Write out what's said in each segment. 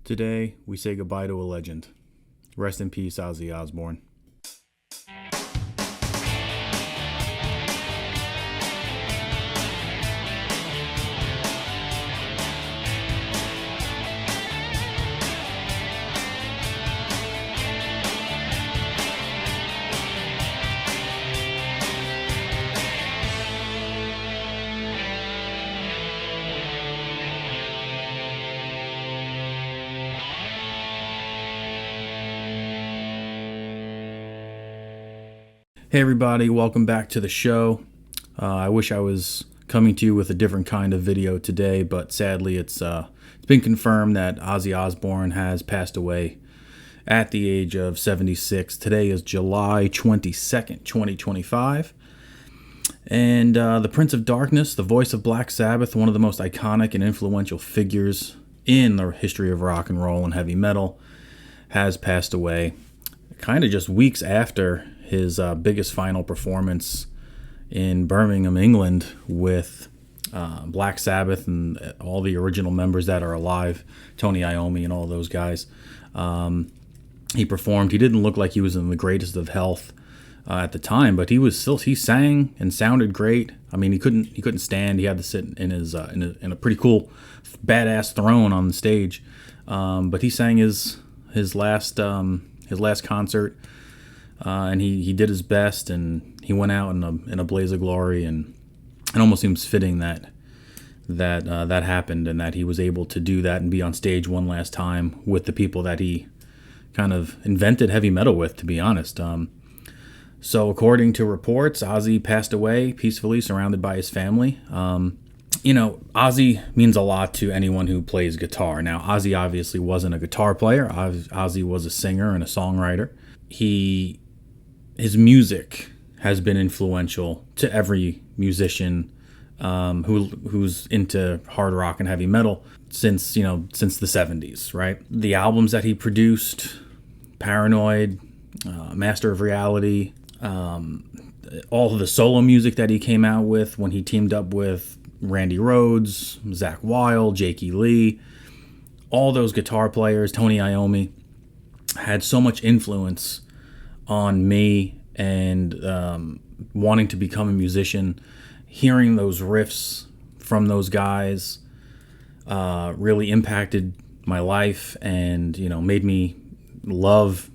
Today, we say goodbye to a legend. Rest in peace, Ozzy Osbourne. Hey everybody, welcome back to the show. I wish I was coming to you with a different kind of video today, but sadly it's been confirmed that Ozzy Osbourne has passed away at the age of 76. Today is July 22nd, 2025. And the Prince of Darkness, the voice of Black Sabbath, one of the most iconic and influential figures in the history of rock and roll and heavy metal, has passed away kind of just weeks after his biggest final performance in Birmingham, England, with Black Sabbath and all the original members that are alive, Tony Iommi and all those guys. He performed. He didn't look like he was in the greatest of health at the time, but he sang and sounded great. I mean, he couldn't stand. He had to sit in in a pretty cool, badass throne on the stage. But he sang his last concert. And he did his best, and he went out in a blaze of glory, and it almost seems fitting that happened, and that he was able to do that and be on stage one last time with the people that he kind of invented heavy metal with, to be honest. So according to reports, Ozzy passed away peacefully, surrounded by his family. Ozzy means a lot to anyone who plays guitar. Now, Ozzy obviously wasn't a guitar player. Ozzy was a singer and a songwriter. His music has been influential to every musician who's into hard rock and heavy metal since the 70s, right? The albums that he produced, Paranoid, Master of Reality, all of the solo music that he came out with when he teamed up with Randy Rhoads, Zakk Wylde, Jakey Lee, all those guitar players, Tony Iommi, had so much influence on me and wanting to become a musician. Hearing those riffs from those guys really impacted my life, and made me love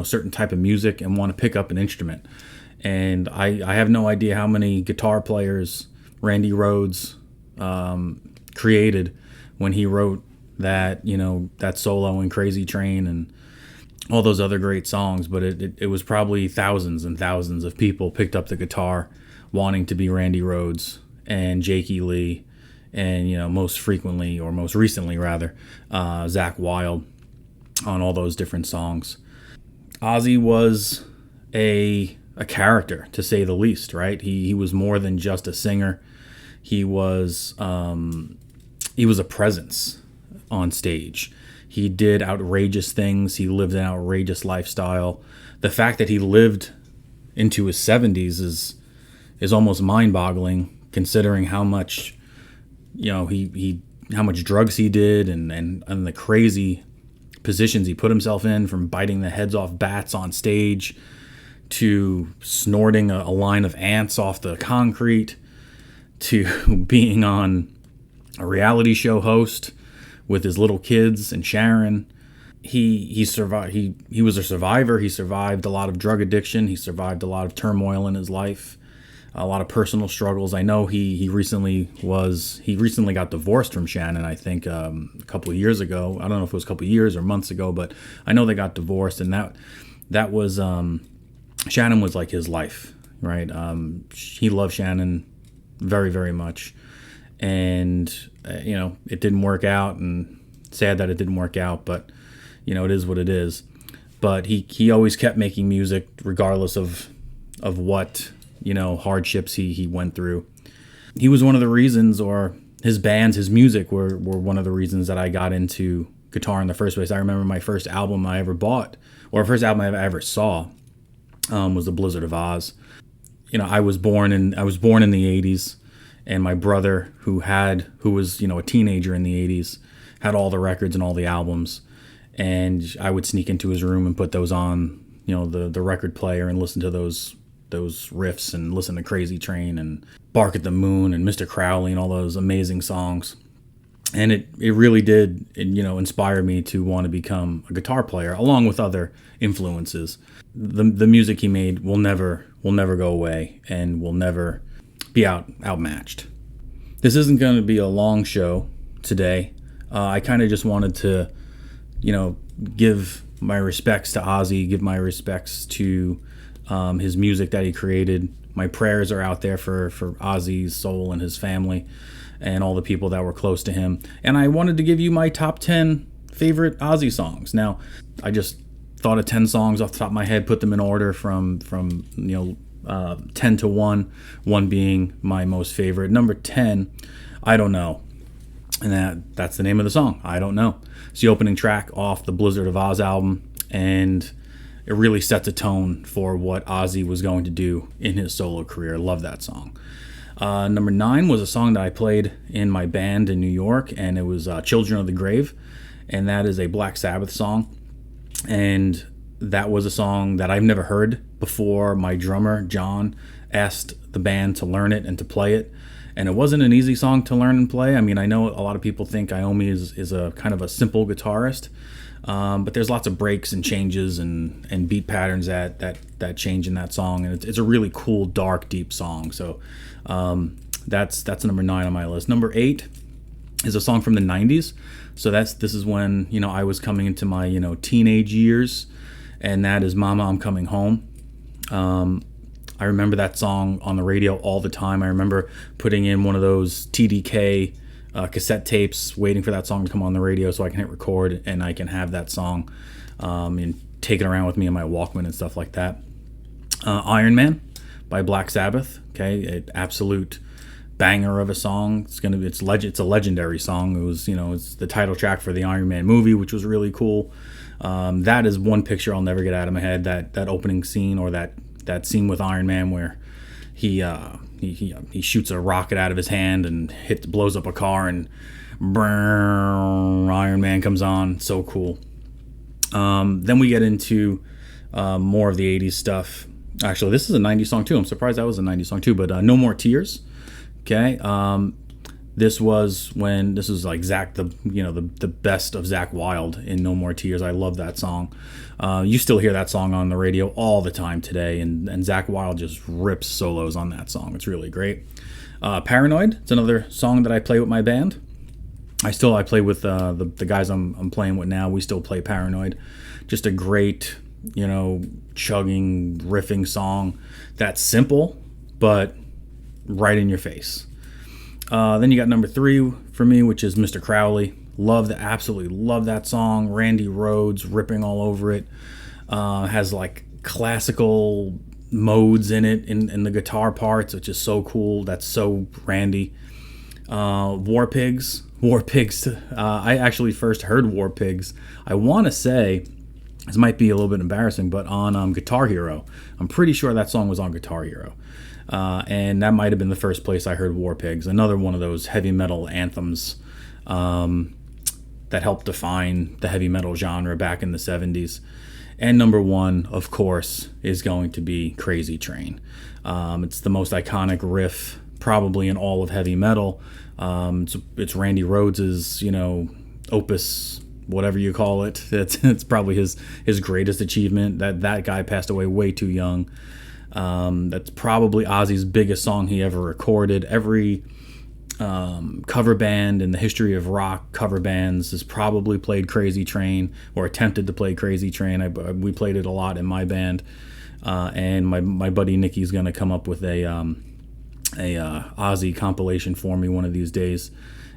certain type of music and want to pick up an instrument. And I have no idea how many guitar players Randy Rhoads created when he wrote that that solo in Crazy Train and all those other great songs, but it was probably thousands and thousands of people picked up the guitar wanting to be Randy Rhoads and Jakey Lee, and most recently Zakk Wylde on all those different songs. Ozzy was a character, to say the least, right? He was more than just a singer. He was a presence on stage. He did outrageous things. He lived an outrageous lifestyle. The fact that he lived into his 70s is almost mind-boggling, considering how much how much drugs he did and the crazy positions he put himself in, from biting the heads off bats on stage to snorting a line of ants off the concrete to being on a reality show host with his little kids and Sharon. He survived. He was a survivor. He survived a lot of drug addiction. He survived a lot of turmoil in his life, a lot of personal struggles. I know he recently got divorced from Shannon, I think a couple of years ago. I don't know if it was a couple of years or months ago, but I know they got divorced, and that was Shannon was like his life, right? He loved Shannon very, very much. And it didn't work out, and sad that it didn't work out, but it is what it is. But he always kept making music regardless of what hardships he went through. He was one of the reasons, or his bands, his music were one of the reasons that I got into guitar in the first place. I remember my first album I ever bought, or first album I ever saw, was The Blizzard of Oz. I was born in the 80s. And my brother, who was a teenager in the 80s, had all the records and all the albums, and I would sneak into his room and put those on, the record player, and listen to those riffs, and listen to Crazy Train and Bark at the Moon and Mr. Crowley and all those amazing songs. And it really did, inspire me to want to become a guitar player, along with other influences. The music he made will never go away, and will never be outmatched. This isn't going to be a long show today. I kind of just wanted to, give my respects to Ozzy, give my respects to his music that he created. My prayers are out there for Ozzy's soul and his family and all the people that were close to him. And I wanted to give you my top 10 favorite Ozzy songs. Now, I just thought of 10 songs off the top of my head, put them in order from 10 to 1, 1 being my most favorite. Number 10, I Don't Know. And that's the name of the song, I Don't Know. It's the opening track off the Blizzard of Oz album, and it really sets a tone for what Ozzy was going to do in his solo career. I love that song. Number 9 was a song that I played in my band in New York, and it was Children of the Grave, and that is a Black Sabbath song. And that was a song that I've never heard before. My drummer, John, asked the band to learn it and to play it. And it wasn't an easy song to learn and play. I mean, I know a lot of people think Iommi is a kind of a simple guitarist, but there's lots of breaks and changes and beat patterns that change in that song. And it's a really cool, dark, deep song. So that's number 9 on my list. Number 8 is a song from the 90s. So this is when, I was coming into my, teenage years, and that is Mama, I'm Coming Home. I remember that song on the radio all the time. I remember putting in one of those TDK cassette tapes, waiting for that song to come on the radio so I can hit record and I can have that song and take it around with me in my Walkman and stuff like that. Iron Man by Black Sabbath. Okay, an absolute banger of a song. It's a legendary song. It was, it's the title track for the Iron Man movie, which was really cool. That is one picture I'll never get out of my head. That opening scene, or that scene with Iron Man where he shoots a rocket out of his hand and blows up a car, and Iron Man comes on. So cool. Then we get into more of the 80s stuff. Actually, this is a 90s song too. I'm surprised that was a 90s song too. But No More Tears. Okay. This was like Zakk, the best of Zakk Wylde in No More Tears. I love that song. You still hear that song on the radio all the time today, and Zakk Wylde just rips solos on that song. It's really great. Paranoid, it's another song that I play with my band. I play with the guys I'm playing with now. We still play Paranoid. Just a great, chugging, riffing song that's simple, but right in your face. Then you got number 3 for me, which is Mr. Crowley. Absolutely love that song. Randy Rhoads ripping all over it. Has like classical modes in it, in the guitar parts, which is so cool. That's so Randy. War Pigs. I actually first heard War Pigs, I want to say, this might be a little bit embarrassing, but on Guitar Hero. I'm pretty sure that song was on Guitar Hero. And that might have been the first place I heard War Pigs, another one of those heavy metal anthems that helped define the heavy metal genre back in the 70s. And number 1, of course, is going to be Crazy Train. It's the most iconic riff probably in all of heavy metal. It's Randy Rhoads', opus, whatever you call it. It's probably his greatest achievement. That guy passed away way too young. That's probably Ozzy's biggest song he ever recorded. Every cover band in the history of rock cover bands has probably played Crazy Train or attempted to play Crazy Train. We played it a lot in my band, and my buddy Nicky's gonna come up with a Ozzy compilation for me one of these days,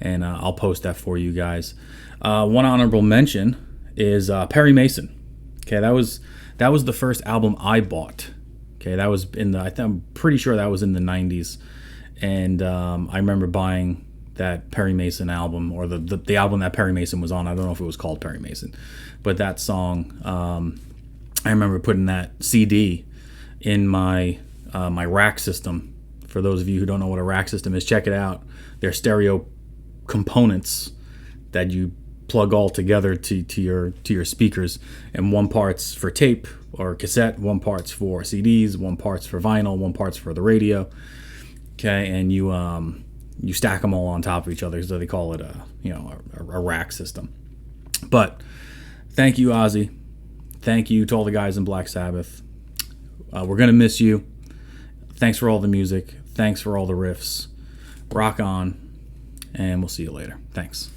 and I'll post that for you guys. One honorable mention is Perry Mason. Okay, that was the first album I bought. Okay, that was I'm pretty sure that was in the 90s. And I remember buying that Perry Mason album, or the album that Perry Mason was on. I don't know if it was called Perry Mason. But that song, I remember putting that CD in my rack system. For those of you who don't know what a rack system is, check it out. They're stereo components that you plug all together to your speakers, and one part's for tape or cassette, one part's for CDs, one part's for vinyl, one part's for the radio. Okay, and you stack them all on top of each other, so they call it a rack system. But thank you, Ozzy. Thank you to all the guys in Black Sabbath. We're gonna miss you. Thanks for all the music. Thanks for all the riffs. Rock on, and we'll see you later. Thanks.